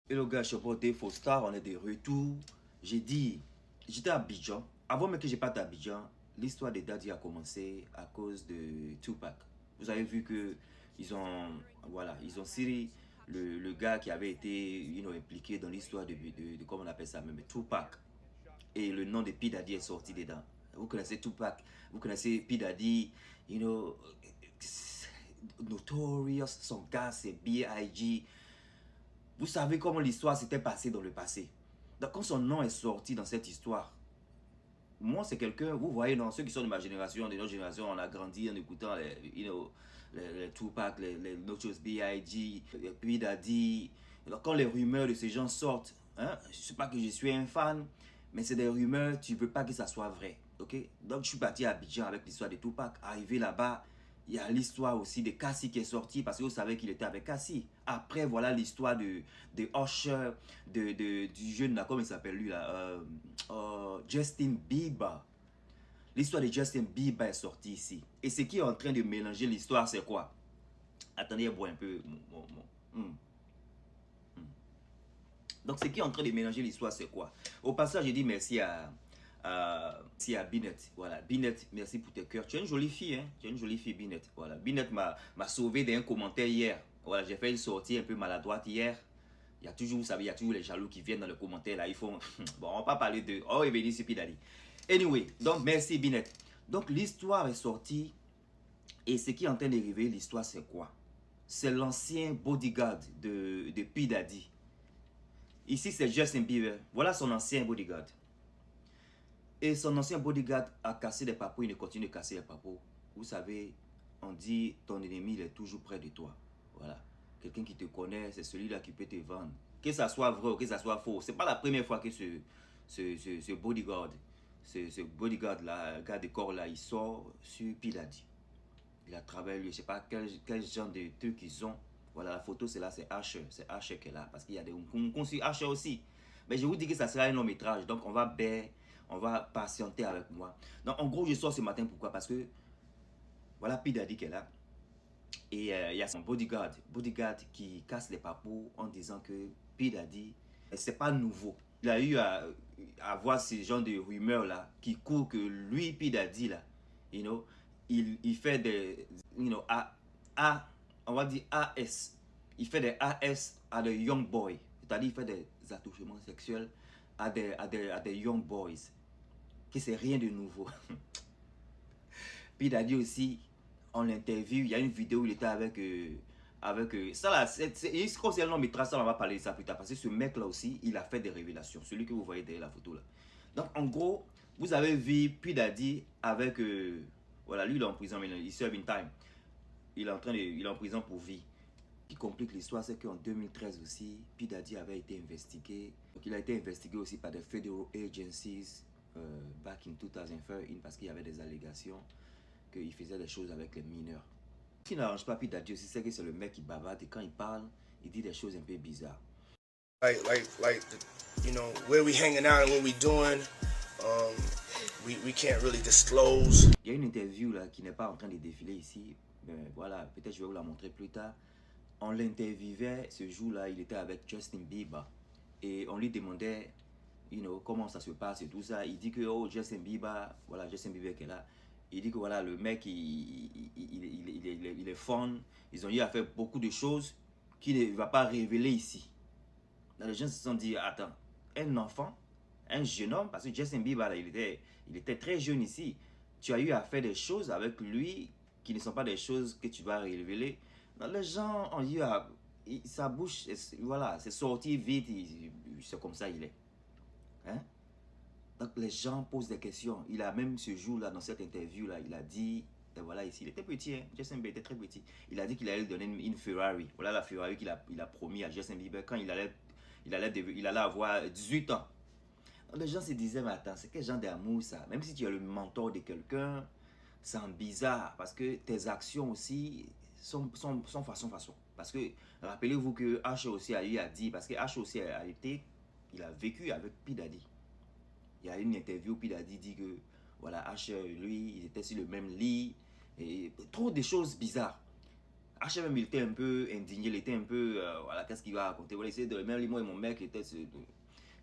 Hello gars, je suis Faux Star, on est de retour. J'ai dit, j'étais à Abidjan. Avant même que je parte à Abidjan, l'histoire de Daddy a commencé à cause de Tupac. Vous avez vu que ils ont Siri, le gars qui avait été impliqué dans l'histoire de comment on appelle ça même, Tupac. Et le nom de P. Daddy est sorti dedans. Vous connaissez Tupac, vous connaissez P. Daddy, you know, Notorious, son gars c'est B.I.G. Vous savez comment l'histoire s'était passée dans le passé. Donc quand son nom est sorti dans cette histoire, moi c'est quelqu'un, vous voyez, non, ceux qui sont de ma génération, de notre génération, on a grandi en écoutant les Tupac, les Notorious B.I.G., P. Daddy. Alors quand les rumeurs de ces gens sortent, hein, je ne sais pas que je suis un fan, mais c'est des rumeurs, tu ne veux pas que ça soit vrai. Ok? Donc je suis parti à Abidjan avec l'histoire de Tupac. Arrivé là-bas, il y a l'histoire aussi de Cassie qui est sortie parce que vous savez qu'il était avec Cassie. Après, voilà l'histoire de Usher, du jeune là, comment il s'appelle lui là, Justin Bieber. L'histoire de Justin Bieber est sortie ici. Et ce qui est en train de mélanger l'histoire, c'est quoi? Attendez, bois un peu. Donc, ce qui est en train de mélanger l'histoire, c'est quoi? Au passage, je dis merci à Binette. Voilà, Binette, merci pour tes cœurs. Tu es une jolie fille, hein? Tu es une jolie fille, Binette. Voilà, Binette m'a sauvé d'un commentaire hier. Voilà, j'ai fait une sortie un peu maladroite hier. Il y a toujours, vous savez, il y a toujours les jaloux qui viennent dans les commentaires là. Ils font. Bon, on va pas parler de. Oh, il veut dire c'est Pidali. Anyway, donc merci Binette. Donc l'histoire est sortie. Et ce qui est en train de révéler l'histoire, c'est quoi? C'est l'ancien bodyguard de P. Daddy. Ici, c'est Justin Bieber. Voilà son ancien bodyguard. Et son ancien bodyguard a cassé des papous. Il continue de casser les papous. Vous savez, on dit ton ennemi, il est toujours près de toi. Voilà. Quelqu'un qui te connaît, c'est celui-là qui peut te vendre. Que ça soit vrai ou que ça soit faux. C'est pas la première fois que ce bodyguard, ce bodyguard-là, gars de corps-là, il sort sur P. Daddy. Il a travaillé, je ne sais pas quel genre de trucs ils ont. Voilà, la photo, c'est là, c'est Asher. C'est Asher qui est là. Parce qu'il y a des sur Asher aussi. Mais je vous dis que ça sera un long métrage. Donc, on va patienter avec moi. Donc, en gros, je sors ce matin. Pourquoi? Parce que, voilà, P. Daddy qui est là. Et il y a son bodyguard qui casse les papous en disant que P. Daddy, c'est pas nouveau. Il a eu à voir ce genre de rumeurs là qui courent que lui, P. Daddy là, you know, il fait des, on va dire AS. Il fait des AS à des young boys. C'est-à-dire, il fait des attouchements sexuels à des young boys. Que c'est rien de nouveau. Puis il a dit aussi, on l'interview, il y a une vidéo où il était avec ça là, comme c'est un long métrage, ça on va parler de ça plus tard. Parce que ce mec là aussi, il a fait des révélations. Celui que vous voyez derrière la photo là. Donc en gros, vous avez vu P. Daddy avec, voilà, lui il est en prison maintenant, il serve in time. Il est en prison pour vie. Ce qui complique l'histoire, c'est qu'en 2013 aussi, P. Daddy avait été investigué. Donc il a été investigué aussi par des federal agencies back in 2013 parce qu'il y avait des allégations qu'il faisait des choses avec les mineurs. Ce qui n'arrange pas P. Daddy aussi, c'est que c'est le mec qui bavarde et quand il parle, il dit des choses un peu bizarres. You know, where we hanging out and what we doing, we can't really disclose. Il y a une interview là qui n'est pas en train de défiler ici, mais voilà, peut-être je vais vous la montrer plus tard. On l'interviewait ce jour-là, il était avec Justin Bieber et on lui demandait, comment ça se passe et tout ça. Il dit que oh Justin Bieber, voilà Justin Bieber qui est là. Il dit que voilà le mec il est fun. Ils ont eu à faire beaucoup de choses qu'il ne va pas révéler ici. Là, les gens se sont dit attends, un enfant, un jeune homme, parce que Justin Bieber là, il était très jeune ici. Tu as eu à faire des choses avec lui qui ne sont pas des choses que tu vas révéler. Donc, les gens ont eu à sa bouche, voilà, c'est sorti vite, c'est comme ça il est. Hein? Donc les gens posent des questions. Il a même ce jour-là, dans cette interview-là, il a dit, et voilà ici, il était petit, hein? Justin Bieber était très petit. Il a dit qu'il allait lui donner une Ferrari. Voilà la Ferrari qu'il a promis à Justin Bieber quand il allait avoir 18 ans. Donc, les gens se disaient, mais attends, c'est quel genre d'amour ça? Même si tu es le mentor de quelqu'un, c'est bizarre parce que tes actions aussi sont façon. Parce que rappelez-vous que H aussi a eu à dire, parce que H aussi il a vécu avec P. Daddy. Il y a une interview où P. Daddy dit que voilà, H, lui, ils étaient sur le même lit et trop de choses bizarres. HM, il était un peu indigné, il était un peu, voilà, qu'est-ce qu'il va raconter? Voilà, c'est dans le même lit, moi et mon mec étaient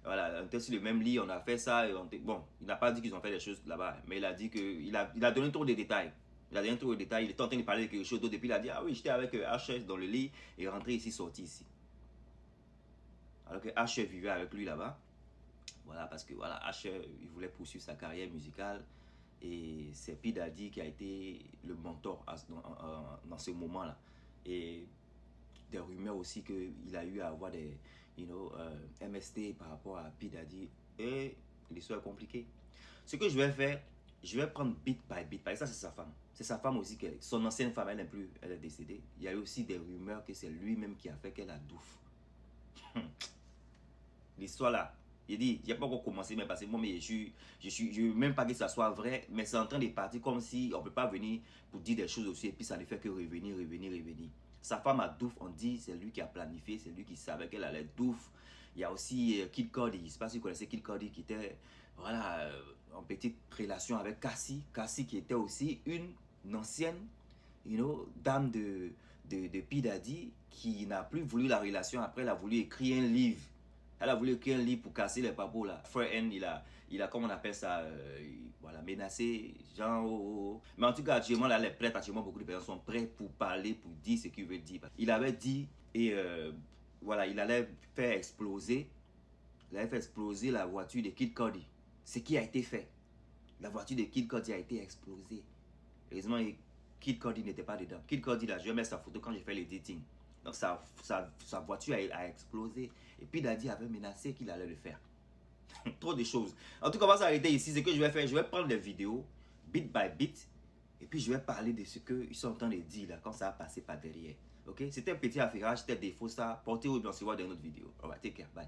voilà, on était sur le même lit, on a fait ça, et bon, il n'a pas dit qu'ils ont fait des choses là-bas, mais il a dit il a donné trop de détails. Il a donné trop de détails, il était en train de parler de quelque chose d'autre, et puis il a dit, ah oui, j'étais avec HS dans le lit, et rentré ici, sorti ici. Alors que HS vivait avec lui là-bas. Voilà, parce que voilà, H, il voulait poursuivre sa carrière musicale. Et c'est P. Daddy qui a été le mentor dans ce moment-là. Et des rumeurs aussi qu'il a eu à avoir des MST par rapport à P. Daddy. Et l'histoire est compliquée. Ce que je vais faire, je vais prendre bit by bit. Parce que ça, c'est sa femme. C'est sa femme aussi. Son ancienne femme, elle n'est plus, elle est décédée. Il y a eu aussi des rumeurs que c'est lui-même qui a fait qu'elle a douf. L'histoire là, il dit, j'ai pas encore commencé, mais parce que moi, mais je veux même pas que ça soit vrai, mais c'est en train de partir comme si on peut pas venir pour dire des choses aussi, et puis ça ne fait que revenir. Sa femme a douf, on dit, c'est lui qui a planifié, c'est lui qui savait qu'elle allait douf. Il y a aussi Kid Cudi, je ne sais pas si vous connaissez Kid Cudi, qui était, voilà, en petite relation avec Cassie. Cassie qui était aussi une ancienne, dame de P. Daddy, qui n'a plus voulu la relation, après elle a voulu écrire un livre. Elle a voulu écrire un livre pour casser les papos là. Frère N, il a comment on appelle ça, voilà, menacé, genre. Mais en tout cas, actuellement, là, les prêtres, actuellement, beaucoup de personnes sont prêts pour parler, pour dire ce qu'il veut dire. Il avait dit, et voilà, il allait faire exploser la voiture de Kid Cudi. Ce qui a été fait. La voiture de Kid Cudi a été explosée. Heureusement, Kid Cudi n'était pas dedans. Kid Cudi, là, je vais mettre sa photo quand j'ai fait l'editing. Donc sa voiture a explosé. Et puis Daddy avait menacé qu'il allait le faire. Trop de choses. En tout cas, on va s'arrêter ici. Ce que je vais faire, je vais prendre les vidéos, bit by bit. Et puis je vais parler de ce qu'ils sont en train de dire là, quand ça a passé par derrière. Ok? C'était un petit affairage, c'était des faux ça. Portez-vous bien, on se voit dans une autre vidéo. Alright, take care, bye.